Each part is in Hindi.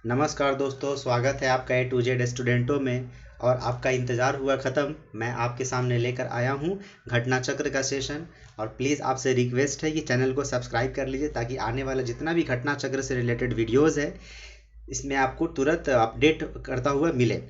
नमस्कार दोस्तों, स्वागत है आपका ए टू जेड स्टूडेंटों में। और आपका इंतज़ार हुआ ख़त्म। मैं आपके सामने लेकर आया हूँ घटना चक्र का सेशन। और प्लीज़ आपसे रिक्वेस्ट है कि चैनल को सब्सक्राइब कर लीजिए ताकि आने वाला जितना भी घटना चक्र से रिलेटेड वीडियोस है इसमें आपको तुरंत अपडेट करता हुआ मिले।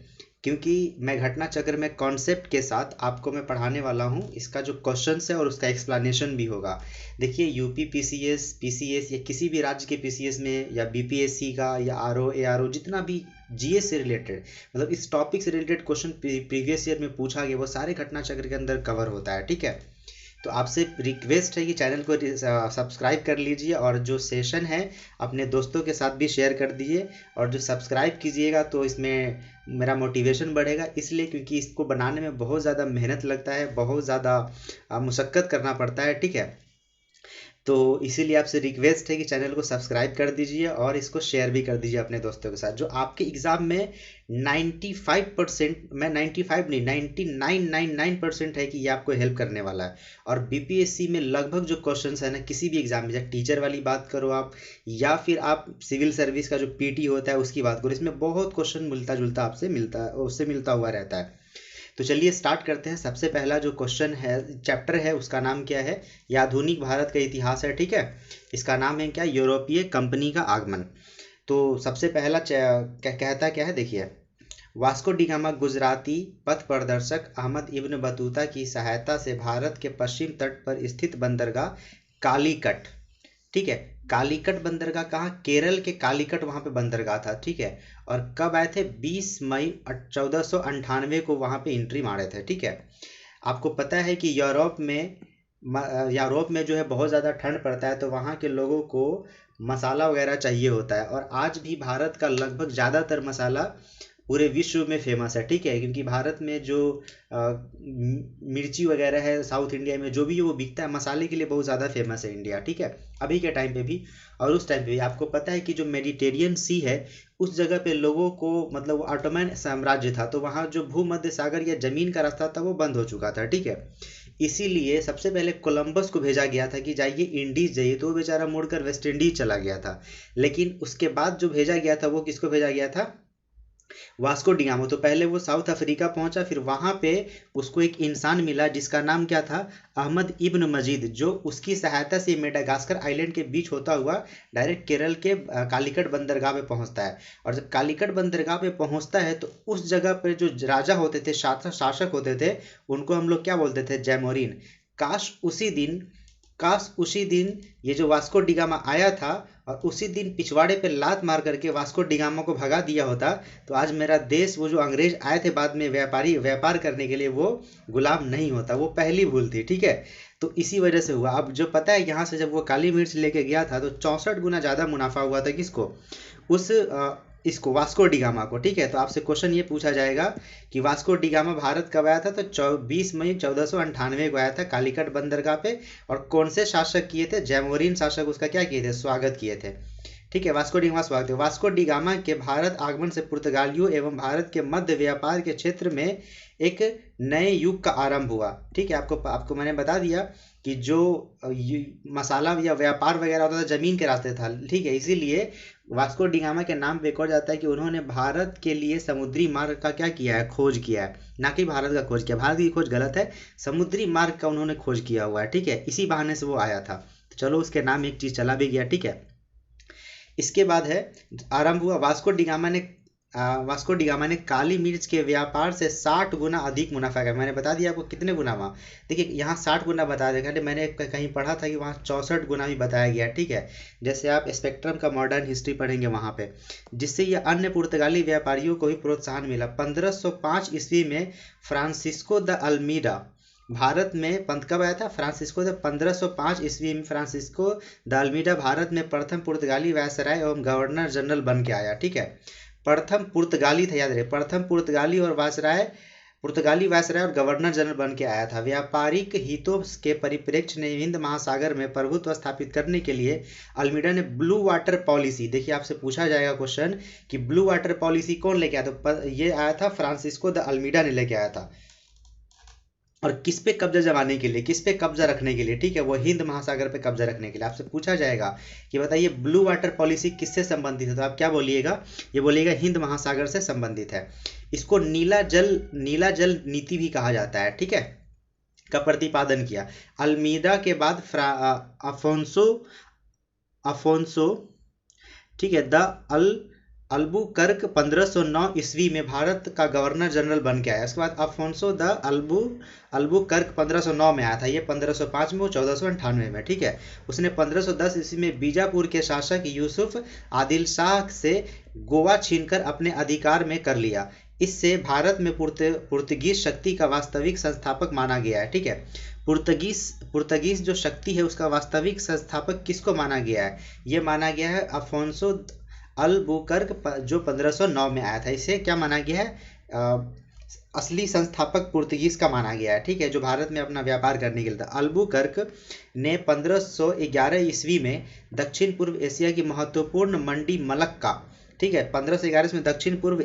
क्योंकि मैं घटना चक्र में कॉन्सेप्ट के साथ आपको मैं पढ़ाने वाला हूँ। इसका जो क्वेश्चंस है और उसका एक्सप्लेनेशन भी होगा। देखिए, यूपी पीसीएस पीसीएस या किसी भी राज्य के पीसीएस में या बीपीएससी का या आरओ एआरओ जितना भी जीएस से रिलेटेड, मतलब इस टॉपिक से रिलेटेड क्वेश्चन प्रीवियस ईयर में पूछा गया वो सारे घटना चक्र के अंदर कवर होता है। ठीक है, तो आपसे रिक्वेस्ट है कि चैनल को सब्सक्राइब कर लीजिए और जो सेशन है अपने दोस्तों के साथ भी शेयर कर दीजिए। और जो सब्सक्राइब कीजिएगा तो इसमें मेरा मोटिवेशन बढ़ेगा, इसलिए क्योंकि इसको बनाने में बहुत ज़्यादा मेहनत लगता है, बहुत ज़्यादा मुशक्क़त करना पड़ता है। ठीक है, तो इसीलिए आपसे रिक्वेस्ट है कि चैनल को सब्सक्राइब कर दीजिए और इसको शेयर भी कर दीजिए अपने दोस्तों के साथ। जो आपके एग्ज़ाम में 95%, मैं 95 नहीं 99.99% है कि ये आपको हेल्प करने वाला है। और बीपीएससी में लगभग जो क्वेश्चंस है ना, किसी भी एग्ज़ाम में, चाहे टीचर वाली बात करो आप या फिर आप सिविल सर्विस का जो पीटी होता है उसकी बात करो, इसमें बहुत क्वेश्चन मिलता जुलता आपसे मिलता है, उससे मिलता हुआ रहता है। तो चलिए स्टार्ट करते हैं। सबसे पहला जो क्वेश्चन है, चैप्टर है, उसका नाम क्या है? ये आधुनिक भारत का इतिहास है। ठीक है, इसका नाम है क्या? यूरोपीय कंपनी का आगमन। तो सबसे पहला कहता क्या है, देखिए। वास्को डी गामा गुजराती पथ प्रदर्शक अहमद इब्न बतूता की सहायता से भारत के पश्चिम तट पर स्थित बंदरगाह कालीकट, ठीक है, कालीकट बंदरगाह कहाँ? केरल के कालीकट, वहां पे बंदरगाह था। ठीक है, और कब आए थे? 20 मई 1498 को वहां पे एंट्री मारे थे। ठीक है, आपको पता है कि यूरोप में जो है बहुत ज़्यादा ठंड पड़ता है, तो वहाँ के लोगों को मसाला वगैरह चाहिए होता है। और आज भी भारत का लगभग ज़्यादातर मसाला पूरे विश्व में फेमस है। ठीक है, क्योंकि भारत में जो मिर्ची वगैरह है, साउथ इंडिया में जो भी वो बिकता है मसाले के लिए बहुत ज़्यादा फेमस है इंडिया। ठीक है, अभी के टाइम पे भी और उस टाइम पे भी आपको पता है कि जो मेडिटेरियन सी है उस जगह पे लोगों को, मतलब वो ऑटोमन साम्राज्य था, तो वहाँ जो भूमध्य सागर या जमीन का रास्ता था वो बंद हो चुका था। ठीक है, इसीलिए सबसे पहले कोलंबस को भेजा गया था कि जाइए इंडीज जाइए, तो वो बेचारा मुड़कर वेस्ट इंडीज चला गया था। लेकिन उसके बाद जो भेजा गया था वो किसको भेजा गया था? Vasco da Gama. तो पहले वो साउथ अफ्रीका पहुंचा, फिर वहां पे उसको एक इंसान मिला जिसका नाम क्या था? अहमद इब्न मजीद, जो उसकी सहायता से मेडागास्कर आइलैंड के बीच होता हुआ डायरेक्ट केरल के कालीकट बंदरगाह पे पहुंचता है। और जब कालीकट बंदरगाह पे पहुंचता है तो उस जगह पर जो राजा होते थे, शासक होते थे, उनको हम लोग क्या बोलते थे? जैमोरिन। काश उसी दिन काश उसी दिन ये जो वास्को डिगामा आया था और उसी दिन पिछवाड़े पे लात मार करके वास्को डिगामा को भगा दिया होता, तो आज मेरा देश, वो जो अंग्रेज आए थे बाद में व्यापार करने के लिए, वो गुलाम नहीं होता। वो पहली भूल थी। ठीक है, तो इसी वजह से हुआ। अब जो पता है, यहाँ से जब वो काली मिर्च लेके गया था तो 64 गुना ज़्यादा मुनाफा हुआ था। किसको? उस इसको, वास्को डिगामा को। ठीक है, तो आपसे क्वेश्चन ये पूछा जाएगा कि वास्को डिगामा भारत कब आया था? तो 24 मई 1498 को आया था कालीकट बंदरगाह पे। और कौन से शासक किए थे? जैमोरिन शासक उसका क्या किए थे? स्वागत किए थे। ठीक है, वास्को डिगामा स्वागत है। वास्को डिगामा के भारत आगमन से पुर्तगालियों एवं भारत के मध्य व्यापार के क्षेत्र में एक नए युग का आरंभ हुआ। ठीक है, आपको आपको मैंने बता दिया कि जो मसाला या व्यापार वगैरह होता था जमीन के रास्ते था। ठीक है, इसीलिए वास्को डिगामा के नाम पे एक और जाता है कि उन्होंने भारत के लिए समुद्री मार्ग का क्या किया है? खोज किया है। ना कि भारत का खोज किया, भारत की खोज गलत है, समुद्री मार्ग का उन्होंने खोज किया हुआ है। ठीक है, इसी बहाने से वो आया था। तो चलो, उसके नाम एक चीज चला भी गया। ठीक है, इसके बाद है, आरंभ हुआ वास्को डिगामा ने काली मिर्च के व्यापार से 60 गुना अधिक मुनाफा किया। मैंने बता दिया आपको कितने गुना वहाँ। देखिए, यहाँ 60 गुना बता देखा, मैंने कहीं पढ़ा था कि वहाँ 64 गुना भी बताया गया। ठीक है, जैसे आप स्पेक्ट्रम का मॉडर्न हिस्ट्री पढ़ेंगे वहाँ पे, जिससे ये अन्य पुर्तगाली व्यापारियों को भी प्रोत्साहन मिला। 1505 ईस्वी में फ्रांसिस्को द अल्मीडा भारत में पंत कब आया था? फ्रांसिस्को द 1505 ईस्वी में फ्रांसिस्को द अल्मीडा भारत में प्रथम पुर्तगाली वायसराय एवं गवर्नर जनरल बन के आया। ठीक है, प्रथम पुर्तगाली था, याद रहे, प्रथम पुर्तगाली वायसराय और गवर्नर जनरल बन के आया था। व्यापारिक हितों के परिप्रेक्ष्य में हिंद महासागर में प्रभुत्व स्थापित करने के लिए अल्मीडा ने ब्लू वाटर पॉलिसी, देखिए आपसे पूछा जाएगा क्वेश्चन कि ब्लू वाटर पॉलिसी कौन लेके आया? तो ये आया था फ्रांसिस्को द अल्मीडा ने लेके आया था। और किस पे कब्जा जमाने के लिए, किस पे कब्जा रखने के लिए, ठीक है, वो हिंद महासागर पे कब्जा रखने के लिए। आपसे पूछा जाएगा कि बताइए ब्लू वाटर पॉलिसी किससे संबंधित है, तो आप क्या बोलिएगा, ये बोलिएगा हिंद महासागर से संबंधित है। इसको नीला जल नीति भी कहा जाता है, ठीक है, का प्रतिपादन किया। अल्मीडा के बाद अफोंसो अफोंसो ठीक है, द अल अल्बुकर्क 1509 ईस्वी में भारत का गवर्नर जनरल बन के आया। उसके बाद अफोंसो द अल्बुकर्क 1509 में आया था, ये 1505 में, वो 1498 में, ठीक है। उसने 1510 ईस्वी में बीजापुर के शासक यूसुफ आदिल शाह से गोवा छीनकर अपने अधिकार में कर लिया। इससे भारत में पुर्तगीज शक्ति का वास्तविक संस्थापक माना गया है, ठीक है। पुर्तगीज जो शक्ति है उसका वास्तविक संस्थापक किसको माना गया है, ये माना गया है अफोंसो अल्बुकर्क जो 1509 में आया था। इसे क्या माना गया है, असली संस्थापक पुर्तगीज का माना गया है, ठीक है, जो भारत में अपना व्यापार करने के लिए था। अल्बुकर्क ने 1511 ईस्वी में दक्षिण पूर्व एशिया की महत्वपूर्ण मंडी मलक्का, ठीक है, 1511 में दक्षिण पूर्व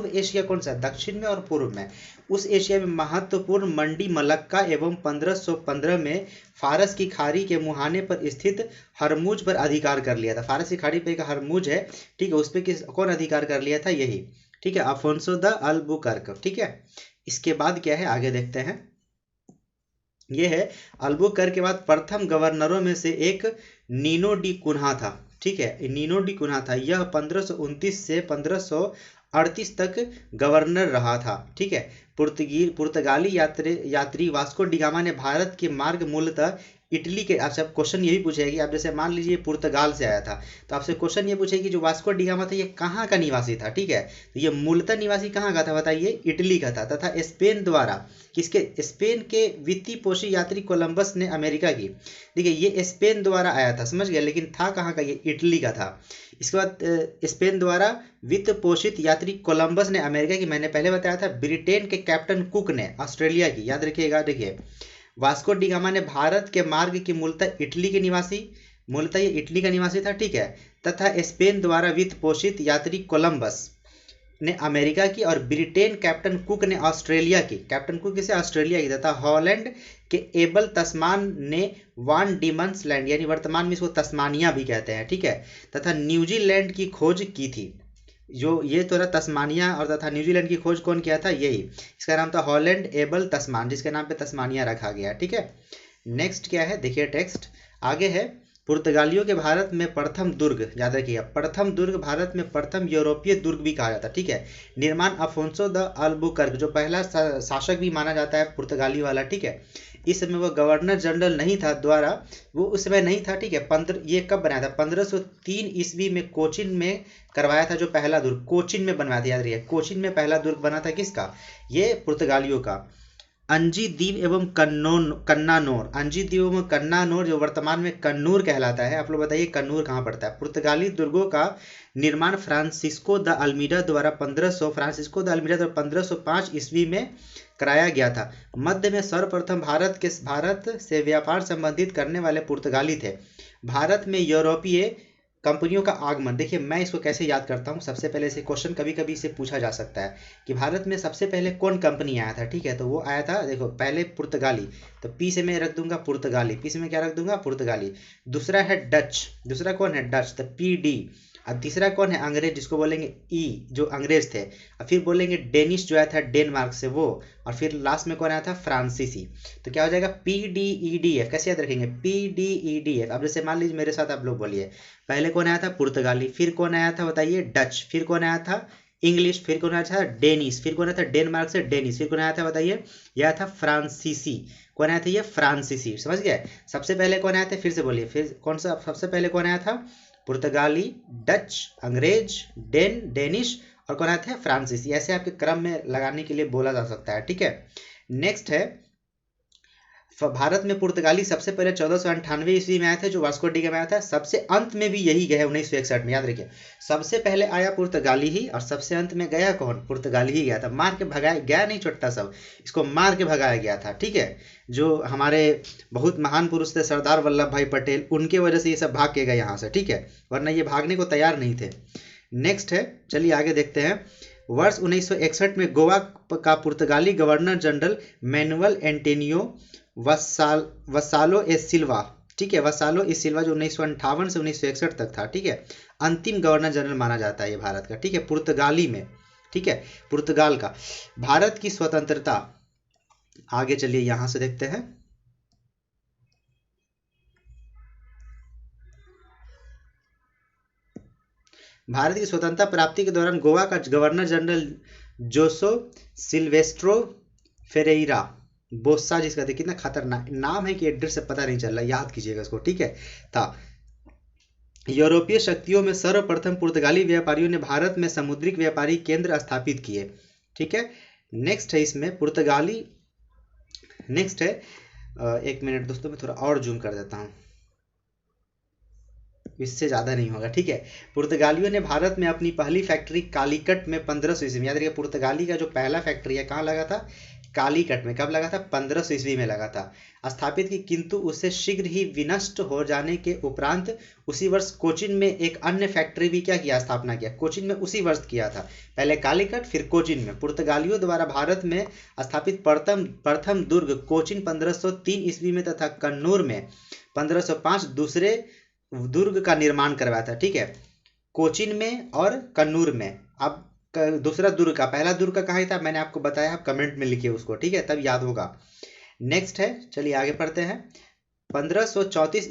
एशिया कौन सा, दक्षिण में और पूर्व में, उस एशिया में महत्वपूर्ण मंडी मलक्का एवं 1515 में फारस की खाड़ी के मुहाने पर स्थित हरमुज पर अधिकार कर लिया था। फारस की खाड़ी पे एक हरमुज है, ठीक है, उस पर कौन अधिकार कर लिया था, यही, ठीक है, अफोंसो द अल्बुकर्क, ठीक है। इसके बाद क्या है, आगे देखते हैं। ये है अल्बुकर्क के बाद प्रथम गवर्नरों में से एक नीनो डी कुन्हा था, ठीक है, नीनो डी कुन्हा था। यह 1529 से 1538 तक गवर्नर रहा था, ठीक है। पुर्तगाली यात्री वास्को डी गामा ने भारत के मार्ग मूलतः इटली के, आपसे क्वेश्चन ये भी पूछेगी, आप जैसे मान लीजिए पुर्तगाल से आया था, तो आपसे क्वेश्चन ये पूछेगी जो वास्को डी गामा था ये कहाँ का निवासी था, ठीक है, तो ये मूलतः निवासी कहाँ का था, बताइए, इटली का था, तथा स्पेन द्वारा स्पेन के वित्तीय पोषी यात्री कोलंबस ने अमेरिका की, देखिए ये स्पेन द्वारा आया था, समझ गया, लेकिन था कहाँ का, ये इटली का था। इसके बाद स्पेन द्वारा वित्त पोषित यात्री कोलंबस ने अमेरिका की, मैंने पहले बताया था। ब्रिटेन के कैप्टन कुक ने ऑस्ट्रेलिया की, याद रखिएगा, देखिए वास्को डी गामा ने भारत के मार्ग की मूलतः ये इटली का निवासी था, ठीक है, तथा स्पेन द्वारा वित्त पोषित यात्री कोलंबस ने अमेरिका की, और ब्रिटेन कैप्टन कुक ने ऑस्ट्रेलिया की, कैप्टन कुक किसे, ऑस्ट्रेलिया की, तथा हॉलैंड के एबल तस्मान ने वान डीमंस लैंड, यानी वर्तमान में इसको तस्मानिया भी कहते हैं, ठीक है, तथा न्यूजीलैंड की खोज की थी। जो ये तो रहा तस्मानिया, और तथा न्यूजीलैंड की खोज कौन किया था, यही, इसका नाम था हॉलैंड एबल तस्मान, जिसके नाम पे तस्मानिया रखा गया, ठीक है। नेक्स्ट क्या है, देखिए टेक्स्ट आगे है। पुर्तगालियों के भारत में प्रथम दुर्ग, याद रखिएगा, प्रथम दुर्ग भारत में प्रथम यूरोपीय दुर्ग भी कहा जाता है, ठीक है। निर्माण अफोंसो द अल्बुकर्क, जो पहला शासक भी माना जाता है पुर्तगाली वाला, ठीक है। इस समय वो गवर्नर जनरल नहीं था, द्वारा वो उस समय नहीं था, ठीक है। ये कब बनाया था, 1503 ईस्वी में कोचिन में करवाया था, जो पहला दुर्ग कोचिन में बनवाया था, याद रखिए, कोचिन में पहला दुर्ग बना था, किसका, ये पुर्तगालियों का। अंजी द्वीप एवं कन्नानोर, अंजी द्वीप एवं कन्नानोर जो वर्तमान में कन्नूर कहलाता है। आप लोग बताइए कन्नूर कहाँ पड़ता है। पुर्तगाली दुर्गों का निर्माण फ्रांसिस्को द अल्मीडा द्वारा 1505 ईस्वी में कराया गया था। मध्य में सर्वप्रथम भारत से व्यापार संबंधित करने वाले पुर्तगाली थे। भारत में यूरोपीय कंपनियों का आगमन, देखिए मैं इसको कैसे याद करता हूँ। सबसे पहले से क्वेश्चन कभी कभी से पूछा जा सकता है कि भारत में सबसे पहले कौन कंपनी आया था, ठीक है, तो वो आया था, देखो पहले पुर्तगाली, तो पी से मैं रख दूंगा पुर्तगाली, पी से मैं क्या रख दूंगा, पुर्तगाली। दूसरा है डच, दूसरा कौन है, डच, तो पी डी। और तीसरा कौन है, अंग्रेज, जिसको बोलेंगे ई, जो अंग्रेज थे। और फिर बोलेंगे डेनिश, जो आया था डेनमार्क से वो। और फिर लास्ट में कौन आया था, फ्रांसीसी। तो क्या हो जाएगा, P D E D F. कैसे याद रखेंगे, P D E D F. अब जैसे मान लीजिए मेरे साथ आप लोग बोलिए, पहले कौन आया था, पुर्तगाली, फिर कौन आया था बताइए, डच, फिर कौन आया था, इंग्लिश, फिर कौन आया था, डेनिश, फिर कौन आया था, डेनमार्क से डेनिश, फिर कौन आया था बताइए, यह था फ्रांसीसी। कौन आया था, ये फ्रांसीसी, समझ गए। सबसे पहले कौन आया था, फिर से बोलिए, फिर कौन सा सबसे पहले कौन आया था, पुर्तगाली, डच, अंग्रेज, डेनिश, और कौन आया था, फ्रांसीसी। ऐसे आपके क्रम में लगाने के लिए बोला जा सकता है, ठीक है। नेक्स्ट है, भारत में पुर्तगाली सबसे पहले 1498 ईस्वी में आया था, जो वास्को डी गामा आया था। सबसे अंत में भी यही गया 1961 में, याद रखिए। सबसे पहले आया पुर्तगाली ही, और सबसे अंत में गया कौन, पुर्तगाली ही गया था। मार के भगाया गया नहीं, छोटा सब, इसको मार के भगाया गया था, ठीक है। जो हमारे बहुत महान पुरुष थे सरदार वल्लभ भाई पटेल, उनके वजह से ये सब भाग के गए यहाँ से, ठीक है, वरना ये भागने को तैयार नहीं थे। नेक्स्ट है, चलिए आगे देखते हैं। वर्ष 1961 में गोवा का पुर्तगाली गवर्नर जनरल मैनुअल एंटोनियो वसालो ए सिल्वा, ठीक है, वसालो ए सिल्वा, जो 1958 से 1961 तक था, ठीक है, अंतिम गवर्नर जनरल माना जाता है ये भारत का, ठीक है, पुर्तगाली में, ठीक है, पुर्तगाल का। भारत की स्वतंत्रता, आगे चलिए यहां से देखते हैं। भारत की स्वतंत्रता प्राप्ति के दौरान गोवा का गवर्नर जनरल जोसो सिल्वेस्ट्रो फेरेइरा बोस्सा, जिसका देखिए कितना खतरनाक नाम है कि एड्रेस से पता नहीं चल रहा, याद कीजिएगा इसको, ठीक है, था। यूरोपीय शक्तियों में सर्वप्रथम पुर्तगाली व्यापारियों ने भारत में समुद्रिक व्यापारी केंद्र स्थापित किए, ठीक है। नेक्स्ट है इसमें पुर्तगाली, नेक्स्ट है, एक मिनट दोस्तों मैं थोड़ा और जूम कर देता हूँ, इससे ज़्यादा नहीं होगा, ठीक है। पुर्तगालियों ने भारत में अपनी पहली फैक्ट्री कालीकट में 1500 ईस्वी में, याद रखिए पुर्तगाली का जो पहला फैक्ट्री है कहाँ लगा था, कालीकट में। कब लगा था, 1500 ईस्वी में लगा था, स्थापित की, किंतु उसे शीघ्र ही विनष्ट हो जाने के उपरांत उसी वर्ष कोचिन में एक अन्य फैक्ट्री भी क्या किया, स्थापना किया, कोचिन में उसी वर्ष किया था, पहले कालीकट फिर कोचिन में। पुर्तगालियों द्वारा भारत में स्थापित प्रथम दुर्ग कोचिन 1503 ईस्वी में तथा कन्नूर में 1505 दूसरे दुर्ग का निर्माण करवाया था, ठीक है, कोचिन में और कन्नूर में। अब दूसरा दुर्ग का, पहला दुर्ग का कहाँ था मैंने आपको बताया, आप कमेंट में लिखिए उसको, ठीक है, तब याद होगा। नेक्स्ट है, चलिए आगे पढ़ते हैं। 1534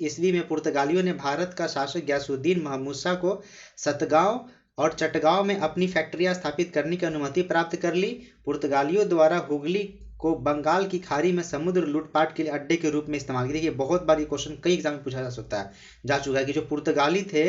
ईस्वी में पुर्तगालियों ने भारत का शासक गयासुद्दीन महमूद शाह को सतगांव और चटगांव में अपनी फैक्ट्रियां स्थापित करने की अनुमति प्राप्त कर ली। पुर्तगालियों द्वारा हुगली को बंगाल की खाड़ी में समुद्र लूटपाट के लिए अड्डे के रूप में इस्तेमाल किया। देखिए बहुत बार ये क्वेश्चन कई एग्जाम में पूछा जा चुका है कि जो पुर्तगाली थे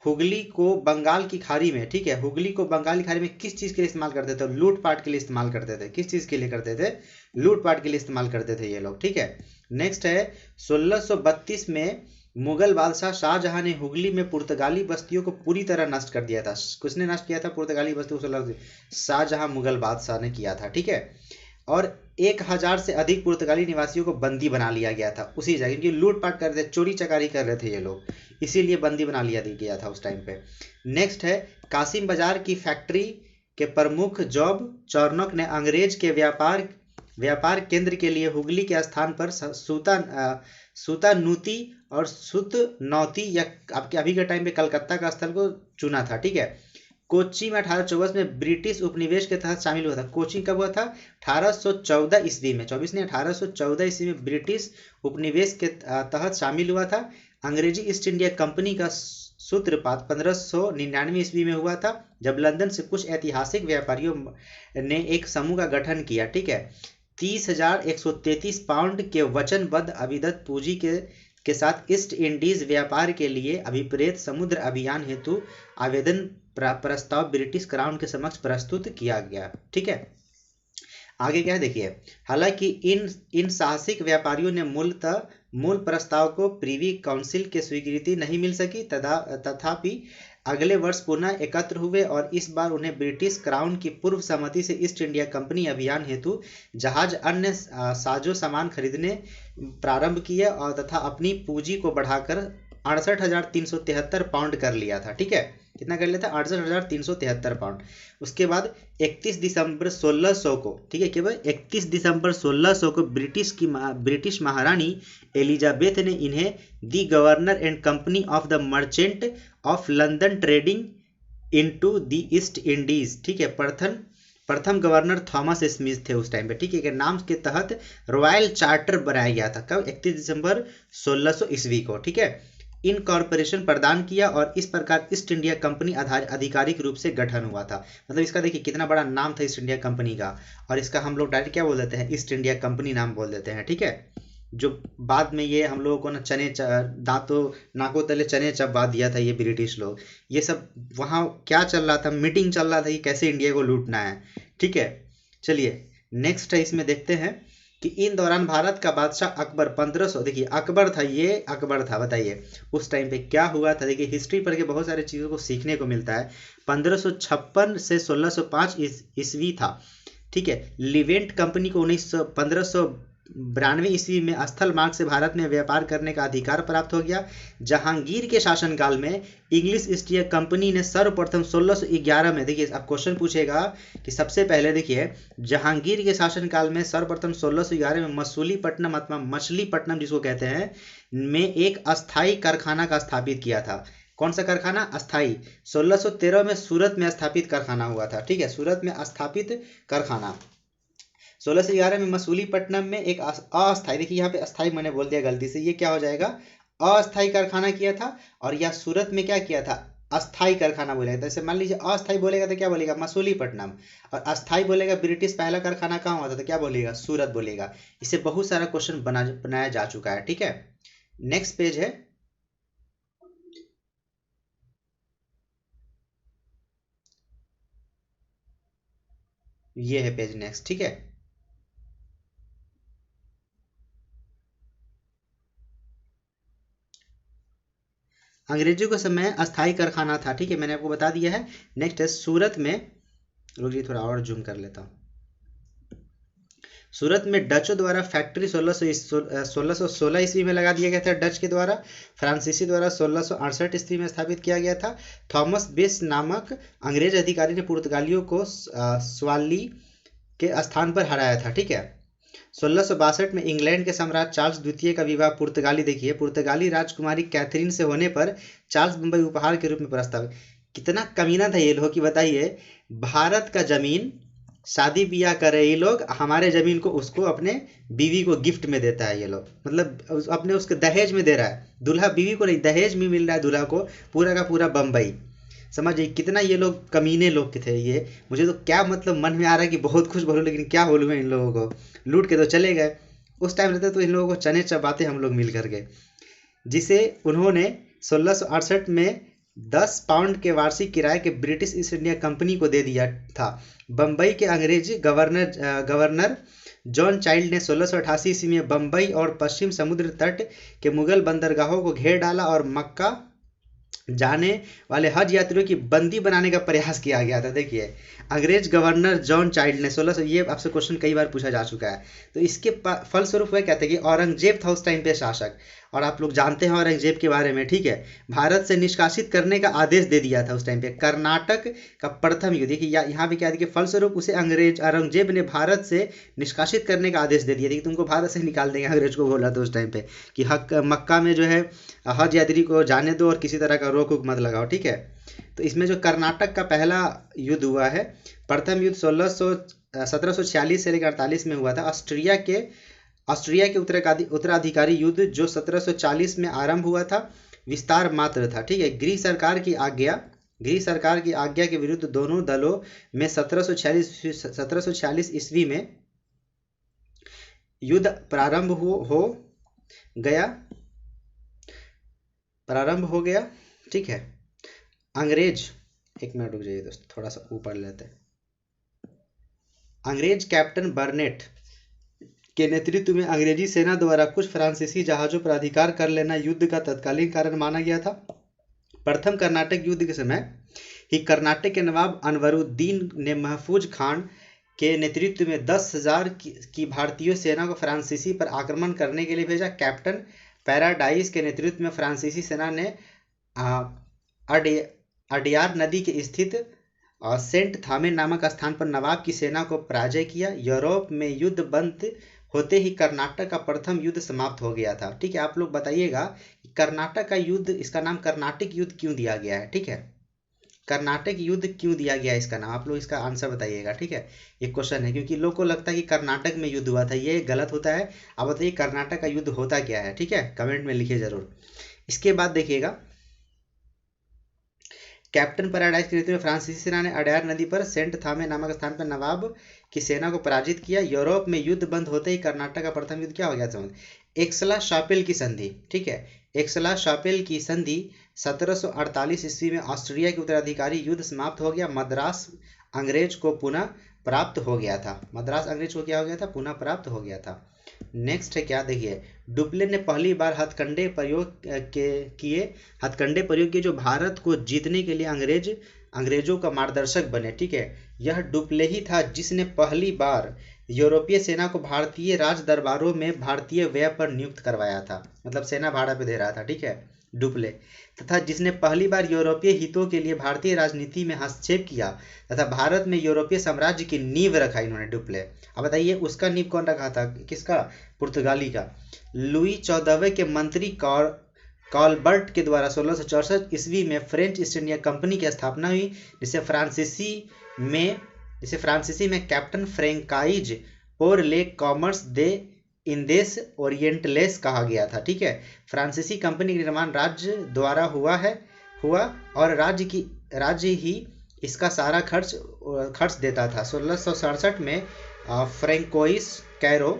हुगली को बंगाल की खाड़ी में, ठीक है, हुगली को बंगाल की खाड़ी में किस चीज़ के लिए इस्तेमाल करते थे, लूटपाट के लिए इस्तेमाल करते थे। किस चीज़ के लिए करते थे, लूटपाट के लिए इस्तेमाल करते थे ये लोग, ठीक है। नेक्स्ट है 1632 में मुगल बादशाह शाहजहां ने हुगली में पुर्तगाली बस्तियों को पूरी तरह नष्ट कर दिया था। किसने नष्ट किया था पुर्तगाली बस्तियों को, शाहजहां मुगल बादशाह ने किया था, ठीक है। और 1000 से अधिक पुर्तगाली निवासियों को बंदी बना लिया गया था उसी जगह, क्योंकि लूटपाट कर रहे थे, चोरी चकारी कर रहे थे ये लोग, इसीलिए बंदी बना लिया गया था उस टाइम पे। नेक्स्ट है कासिम बाजार की फैक्ट्री के प्रमुख जॉब चौरनॉक ने अंग्रेज के व्यापार केंद्र के लिए हुगली के स्थान पर सूतानूती और सुतनौती या आपके अभी के टाइम पे कलकत्ता का स्थल को चुना था, ठीक है। कोच्चि में 1824 में ब्रिटिश उपनिवेश के तहत शामिल हुआ था। कोच्चि कब हुआ था, 1814 ईस्वी में, 24 नहीं 1814 ईस्वी में ब्रिटिश उपनिवेश के तहत शामिल हुआ था। अंग्रेजी ईस्ट इंडिया कंपनी का सूत्रपात 1599 ईस्वी में हुआ था, जब लंदन से कुछ ऐतिहासिक व्यापारियों ने एक समूह का गठन किया, ठीक है। 30,133 पाउंड के वचनबद्ध अभिदत्त पूंजी के साथ ईस्ट इंडीज व्यापार के लिए अभिप्रेत समुद्र अभियान हेतु आवेदन प्रस्ताव ब्रिटिश क्राउन के समक्ष प्रस्तुत किया गया, ठीक है। आगे क्या है देखिए, हालांकि इन साहसिक व्यापारियों ने मूल प्रस्ताव को प्रीवी काउंसिल के स्वीकृति नहीं मिल सकी, तथापि अगले वर्ष पुनः एकत्र हुए और इस बार उन्हें ब्रिटिश क्राउन की पूर्व सहमति से ईस्ट इंडिया कंपनी अभियान हेतु जहाज अन्य साजो सामान खरीदने प्रारंभ किए और तथा अपनी पूंजी को बढ़ाकर 68,373 पाउंड कर लिया था, ठीक है। कितना कर लिया था, 68,373 पाउंड। उसके बाद 31 दिसंबर 1600 को, ठीक है, केवल 31 दिसंबर 1600 को ब्रिटिश महारानी एलिजाबेथ ने इन्हें the governor and company of the merchant of London trading into the East Indies, ठीक है। प्रथम गवर्नर थॉमस स्मिथ थे उस टाइम पे, ठीक है, के नाम के तहत रॉयल चार्टर बनाया गया था। कब, 31 दिसंबर 1600 ईस्वी को, ठीक है। इन कॉर्पोरेशन प्रदान किया और इस प्रकार ईस्ट इंडिया कंपनी आधिकारिक रूप से गठन हुआ था। मतलब इसका देखिए कितना बड़ा नाम था ईस्ट इंडिया कंपनी का, और इसका हम लोग डायरेक्ट क्या बोल देते हैं, ईस्ट इंडिया कंपनी नाम बोल देते हैं, ठीक है। जो बाद में ये हम लोगों को ना नाकों तले चने चबा दिया था ये ब्रिटिश लोग, ये सब वहाँ क्या चल रहा था, मीटिंग चल रहा था कि कैसे इंडिया को लूटना है, ठीक है। चलिए नेक्स्ट है, इसमें देखते हैं कि इन दौरान भारत का बादशाह अकबर 1500, देखिए अकबर था, ये अकबर था, बताइए उस टाइम पे क्या हुआ था। देखिए हिस्ट्री पढ़ के बहुत सारी चीज़ों को सीखने को मिलता है। 1556 से 1605 ईस्वी था, ठीक है। लिवेंट कंपनी को 1500 92 ईस्वी में स्थल मार्ग से भारत में व्यापार करने का अधिकार प्राप्त हो गया। जहांगीर के शासनकाल में इंग्लिश ईस्ट इंडिया कंपनी ने सर्वप्रथम 1611 में, देखिए अब क्वेश्चन पूछेगा कि सबसे पहले देखिए जहांगीर के शासनकाल में सर्वप्रथम 1611 में मसूलीपट्टनम अथवा मछलीपट्टनम जिसको कहते हैं में एक अस्थायी कारखाना का स्थापित किया था। कौन सा कारखाना? अस्थाई। 1613 में सूरत में स्थापित कारखाना हुआ था, ठीक है, सूरत में स्थापित कारखाना। 1611 में मसूलीपट्टनम में एक अस्थाई, देखिए यहाँ पे अस्थाई मैंने बोल दिया गलती से, ये क्या हो जाएगा? अस्थाई कारखाना किया था। और यह सूरत में क्या किया था? अस्थाई कारखाना बोलेगा। जैसे मान लीजिए अस्थाई बोलेगा तो क्या बोलेगा? मसूलीपट्टनम। और अस्थाई बोलेगा ब्रिटिश पहला कारखाना कहाँ हुआ था तो क्या बोलेगा? सूरत बोलेगा। इससे बहुत सारा क्वेश्चन बनाया जा चुका है, ठीक है। नेक्स्ट पेज है, ये है पेज नेक्स्ट, ठीक है। अंग्रेजों के समय अस्थाई कारखाना था, ठीक है, मैंने आपको बता दिया है। नेक्स्ट है सूरत में, रुकिए थोड़ा और जूम कर लेता हूँ। सूरत में डचों द्वारा फैक्ट्री 1616 ईस्वी में लगा दिया गया था डच के द्वारा। फ्रांसीसी द्वारा 1668 ईस्वी में स्थापित किया गया था। थॉमस बेस नामक अंग्रेज अधिकारी ने पुर्तगालियों को स्वाली के स्थान पर हराया था, ठीक है। 1662 में इंग्लैंड के सम्राट चार्ल्स द्वितीय का विवाह पुर्तगाली, देखिए पुर्तगाली राजकुमारी कैथरीन से होने पर चार्ल्स बम्बई उपहार के रूप में प्रस्ताव। कितना कमीना था ये लोग कि बताइए, भारत का जमीन शादी ब्याह करे ये लोग, हमारे जमीन को उसको अपने बीवी को गिफ्ट में देता है ये लोग, मतलब अपने उसके दहेज में दे रहा है। दूल्हा बीवी को नहीं, दहेज में मिल रहा है दूल्हा को पूरा का पूरा बम्बई। समझिए कितना ये लोग कमीने लोग के थे ये। मुझे तो क्या मतलब मन में आ रहा है कि बहुत कुछ बोलूँ, लेकिन क्या बोलूँ मैं इन लोगों को, लूट के तो चले गए। उस टाइम रहते तो इन लोगों को चने चबाते हम लोग मिल करके, जिसे उन्होंने 1668 में 10 पाउंड के वार्षिक किराए के ब्रिटिश ईस्ट इंडिया कंपनी को दे दिया था। बम्बई के अंग्रेजी गवर्नर जॉन चाइल्ड ने 1688 ईस्वी में बम्बई और पश्चिम समुद्र तट के मुगल बंदरगाहों को घेर डाला और मक्का जाने वाले हज यात्रियों की बंदी बनाने का प्रयास किया गया था। देखिए अंग्रेज गवर्नर जॉन चाइल्ड ने 1600, ये आपसे क्वेश्चन कई बार पूछा जा चुका है। तो इसके फलस्वरूप वह कहते हैं कि औरंगजेब था उस टाइम पे शासक, और आप लोग जानते हैं औरंगजेब के बारे में, ठीक है। भारत से निष्कासित करने का आदेश दे दिया था उस टाइम पे। कर्नाटक का प्रथम युद्ध, देखिए यहाँ पे क्या देखिए, फलस्वरूप उसे औरंगजेब ने भारत से निष्कासित करने का आदेश दे दिया था कि तुमको भारत से निकाल देंगे। अंग्रेज को बोला था उस टाइम पे कि मक्का में जो है हज यात्री को जाने दो और किसी तरह का रोक मत लगाओ, ठीक है। तो इसमें जो कर्नाटक का पहला युद्ध हुआ है, प्रथम युद्ध 1746 से लेकर 48 में हुआ था। ऑस्ट्रिया के उत्तराधिकारी युद्ध जो 1740 में आरंभ हुआ था, विस्तार मात्र था, ठीक है। गृह सरकार की आज्ञा के विरुद्ध दोनों दलों में 1746 ईस्वी में युद्ध प्रारंभ हो गया, ठीक है। अंग्रेज, एक मिनट रुक जाइए दोस्त, थोड़ा सा ऊपर लेते हैं। अंग्रेज कैप्टन बर्नेट के नेतृत्व में अंग्रेजी सेना द्वारा कुछ फ्रांसीसी जहाजों पर अधिकार कर लेना युद्ध का तत्कालीन कारण माना गया था। प्रथम कर्नाटक युद्ध के समय ही कर्नाटक के नवाब अनवरुद्दीन ने महफूज खान के नेतृत्व में 10,000 की भारतीय सेना को फ्रांसीसी पर आक्रमण करने के लिए भेजा। कैप्टन पैराडाइज के नेतृत्व में फ्रांसीसी सेना ने अडयार नदी के स्थित सेंट थामे नामक स्थान पर नवाब की सेना को पराजय किया। यूरोप में युद्ध बंद होते ही कर्नाटक का प्रथम युद्ध समाप्त हो गया था, ठीक है। आप लोग बताइएगा कि कर्नाटक का युद्ध, इसका नाम कर्नाटक युद्ध क्यों दिया गया है, ठीक है। कर्नाटक युद्ध क्यों दिया गया है इसका नाम, आप लोग इसका आंसर बताइएगा, ठीक है। ये क्वेश्चन है क्योंकि लोग को लगता है कि कर्नाटक में युद्ध हुआ था, ये गलत होता है। आप बताइए कर्नाटक का युद्ध होता क्या है, ठीक है, कमेंट में लिखिए जरूर। इसके बाद देखिएगा, कैप्टन पैराडाइज के नेतृत्व में फ्रांसीसी सेना ने अडयार नदी पर सेंट थामे नामक स्थान पर नवाब की सेना को पराजित किया। यूरोप में युद्ध बंद होते ही कर्नाटक का प्रथम युद्ध क्या हो गया समझ, एक्सला-शापेल की संधि, ठीक है। एक्सला-शापेल की संधि 1748 ईस्वी में ऑस्ट्रिया के उत्तराधिकारी युद्ध समाप्त हो गया। मद्रास अंग्रेज को पुनः प्राप्त हो गया था। मद्रास अंग्रेज को क्या हो गया था, पुनः प्राप्त हो गया था। नेक्स्ट है क्या, देखिए डुप्ले ने पहली बार हथकंडे प्रयोग किए जो भारत को जीतने के लिए अंग्रेजों का मार्गदर्शक बने, ठीक है। यह डुप्ले ही था जिसने पहली बार यूरोपीय सेना को भारतीय राज दरबारों में भारतीय व्यय पर नियुक्त करवाया था, मतलब सेना भाड़ा पे दे रहा था, ठीक है, डुप्ले, तथा जिसने पहली बार यूरोपीय हितों के लिए भारतीय राजनीति में हस्तक्षेप किया तथा भारत में यूरोपीय साम्राज्य की नींव रखा इन्होंने, डुप्ले। अब बताइए उसका नींव कौन रखा था, किसका, पुर्तगाली का। लुई 14वें के मंत्री कॉलबर्ट के द्वारा 1664 ईस्वी में फ्रेंच ईस्ट इंडिया कंपनी की स्थापना हुई, जिसे फ्रांसीसी में कैप्टन फ्रेंकाइज और ले कॉमर्स दे इंदेस ओरिएंटलेस कहा गया था, ठीक है। फ्रांसीसी कंपनी का निर्माण राज्य द्वारा हुआ और राज्य ही इसका सारा खर्च देता था। 1667 में फ्रेंकोइस कैरो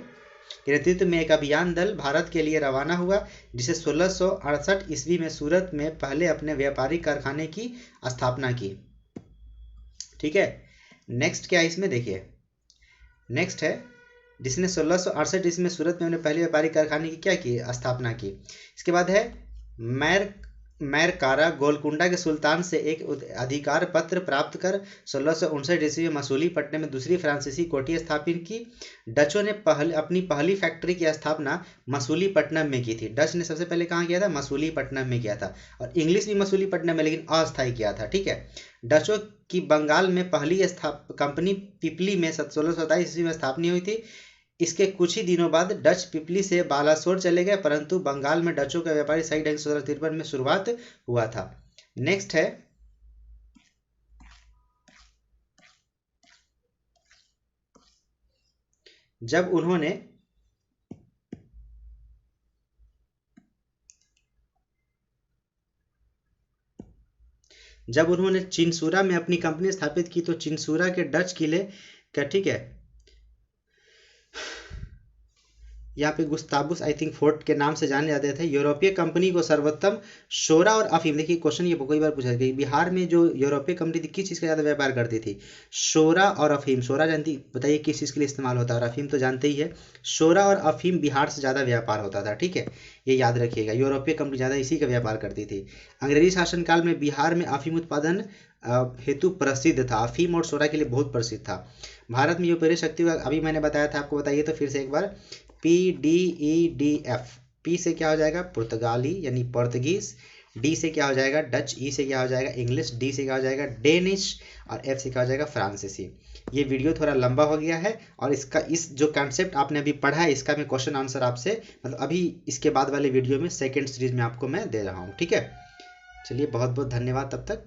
के नेतृत्व में एक अभियान दल भारत के लिए रवाना हुआ, जिसे 1668 ईस्वी में सूरत में पहले अपने व्यापारिक कारखाने की स्थापना की, ठीक है। नेक्स्ट क्या है इसमें देखिए, नेक्स्ट है जिसने 1668 ईस्वी में सूरत में अपने पहले व्यापारिक कारखाने की क्या की, स्थापना की। इसके बाद है मैरकारा गोलकुंडा के सुल्तान से एक अधिकार पत्र प्राप्त कर 1659 ईस्वी में मसूलीपट्टनम में दूसरी फ्रांसीसी कोठी स्थापित की। डचों ने अपनी पहली फैक्ट्री की स्थापना मसूलीपट्टनम में की थी। डच ने सबसे पहले कहाँ किया था, मसूलीपट्टनम में किया था, और इंग्लिश भी मसूलीपट्टनम में, लेकिन अस्थायी किया था, ठीक है। डचों की बंगाल में पहली कंपनी पिपली में 1627 ईस्वी में स्थापना हुई थी। इसके कुछ ही दिनों बाद डच पिपली से बालासोर चले गए, परंतु बंगाल में डचों का व्यापारी सही ढंग से 1653 में शुरुआत हुआ था। नेक्स्ट है जब उन्होंने चिनसूरा में अपनी कंपनी स्थापित की तो चिनसूरा के डच किले का, ठीक है, यहाँ पे गुस्ताबुस आई थिंक फोर्ट के नाम से जाने जाते थे। यूरोपीय कंपनी को सर्वोत्तम शोरा और अफीम, देखिए क्वेश्चन ये कई बार पूछा गया, बिहार में जो यूरोपीय कंपनी थी किस चीज़ का ज़्यादा व्यापार करती थी, शोरा और अफीम। शोरा जानती, बताइए किस चीज़ के लिए इस्तेमाल होता है, और अफीम तो जानते ही है। शोरा और अफीम बिहार से ज़्यादा व्यापार होता था, ठीक है, ये याद रखिएगा, यूरोपीय कंपनी ज़्यादा इसी का व्यापार करती थी। अंग्रेजी शासनकाल में बिहार में अफीम उत्पादन हेतु प्रसिद्ध था, अफीम और शोरा के लिए बहुत प्रसिद्ध था। भारत में यूरोपीय शक्ति, अभी मैंने बताया था आपको, बताइए तो फिर से एक बार, PDEDF, पी से क्या हो जाएगा, पुर्तगाली यानी पोर्तुगीज, डी से क्या हो जाएगा, डच, ई से क्या हो जाएगा, इंग्लिश, डी से क्या हो जाएगा, डेनिश, और एफ से क्या हो जाएगा, फ्रांसीसी। ये वीडियो थोड़ा लंबा हो गया है, और इस जो कॉन्सेप्ट आपने अभी पढ़ा है इसका मैं क्वेश्चन आंसर आपसे, मतलब अभी इसके बाद वाले वीडियो में सेकेंड सीरीज में आपको मैं दे रहा हूँ, ठीक है। चलिए बहुत बहुत धन्यवाद, तब तक।